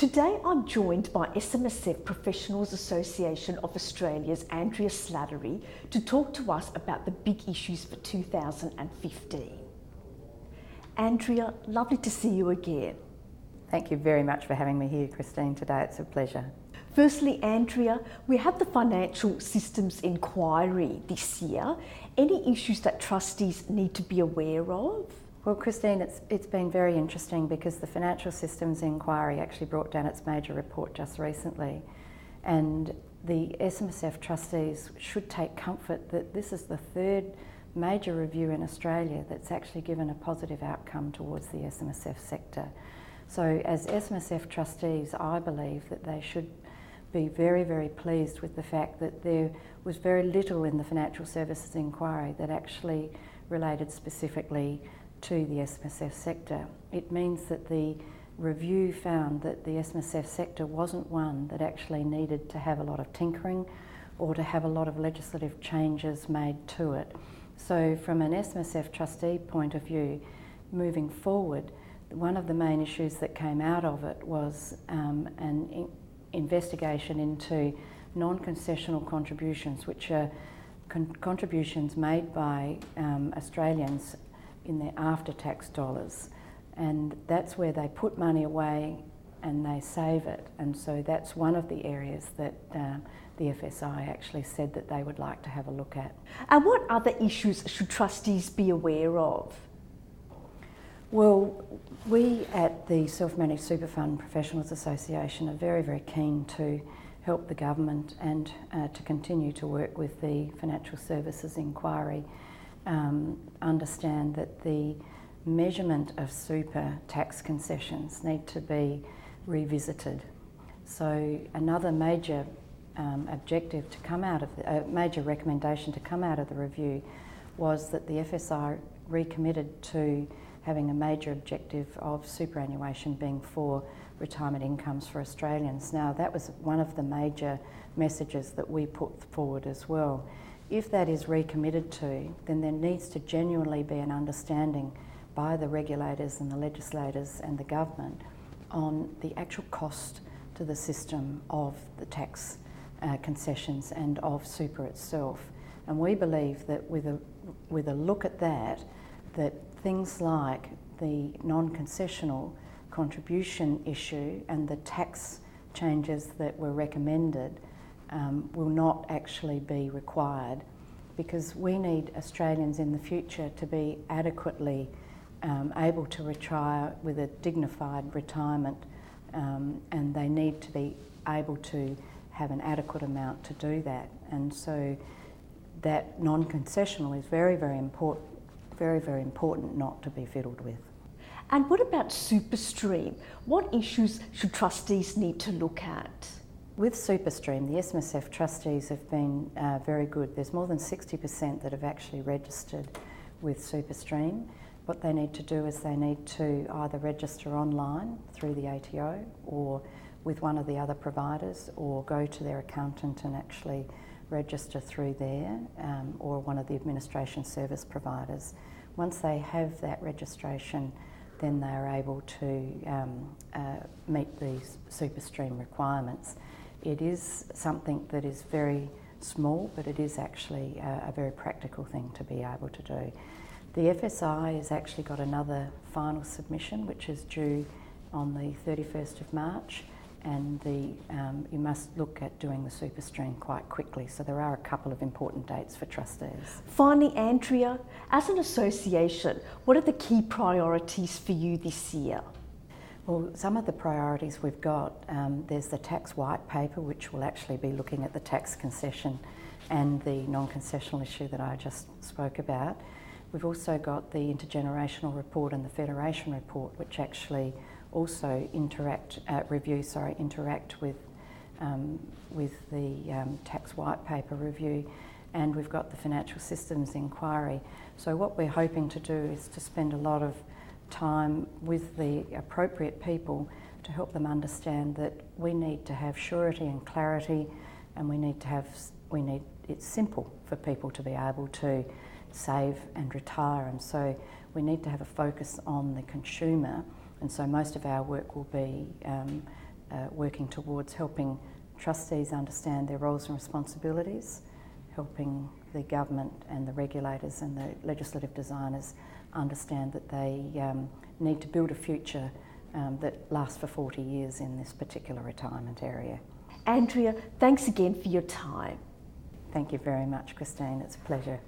Today I'm joined by SMSF Professionals Association of Australia's Andrea Slattery to talk to us about the big issues for 2015. Andrea, lovely to see you again. Thank you very much for having me here, Christine, today. It's a pleasure. Firstly, Andrea, we have the Financial Systems Inquiry this year. Any issues that trustees need to be aware of? Well, Christine, it's been very interesting because the Financial Systems Inquiry actually brought down its major report just recently, and the SMSF trustees should take comfort that this is the third major review in Australia that's actually given a positive outcome towards the SMSF sector. So as SMSF trustees, I believe that they should be very, very pleased with the fact that there was very little in the Financial Services Inquiry that actually related specifically to the SMSF sector. It means that the review found that the SMSF sector wasn't one that actually needed to have a lot of tinkering or to have a lot of legislative changes made to it. So from an SMSF trustee point of view, moving forward, one of the main issues that came out of it was an investigation into non-concessional contributions, which are contributions made by Australians in their after-tax dollars, and that's where they put money away and they save it, and so that's one of the areas that the FSI actually said that they would like to have a look at. And what other issues should trustees be aware of? Well, we at the Self-Managed Super Fund Professionals Association are very, very keen to help the government and to continue to work with the Financial Services Inquiry, understand that the measurement of super tax concessions need to be revisited. So another major objective to come out of major recommendation to come out of the review was that the FSI recommitted to having a major objective of superannuation being for retirement incomes for Australians. Now, that was one of the major messages that we put forward as well. If that is recommitted to, then there needs to genuinely be an understanding by the regulators and the legislators and the government on the actual cost to the system of the tax concessions and of super itself. And we believe that with a look at that things like the non-concessional contribution issue and the tax changes that were recommended will not actually be required, because we need Australians in the future to be adequately able to retire with a dignified retirement, and they need to be able to have an adequate amount to do that. And so that non-concessional is very, very important not to be fiddled with. And what about SuperStream? What issues should trustees need to look at? With SuperStream, the SMSF trustees have been very good. There's more than 60% that have actually registered with SuperStream. What they need to do is they need to either register online through the ATO or with one of the other providers, or go to their accountant and actually register through there, or one of the administration service providers. Once they have that registration, then they are able to meet the SuperStream requirements. It is something that is very small, but it is actually a very practical thing to be able to do. The FSI has actually got another final submission, which is due on the 31st of March, and you must look at doing the SuperStream quite quickly. So there are a couple of important dates for trustees. Finally, Andrea, as an association, what are the key priorities for you this year? Well, some of the priorities we've got, there's the tax white paper, which will actually be looking at the tax concession and the non-concessional issue that I just spoke about. We've also got the intergenerational report and the federation report, which actually also interact with the tax white paper review, and we've got the Financial Systems Inquiry. So what we're hoping to do is to spend a lot of time with the appropriate people to help them understand that we need to have surety and clarity, and it's simple for people to be able to save and retire, and so we need to have a focus on the consumer. And so most of our work will be working towards helping trustees understand their roles and responsibilities, helping the government and the regulators and the legislative designers understand that they need to build a future that lasts for 40 years in this particular retirement area. Andrea, thanks again for your time. Thank you very much, Christine. It's a pleasure.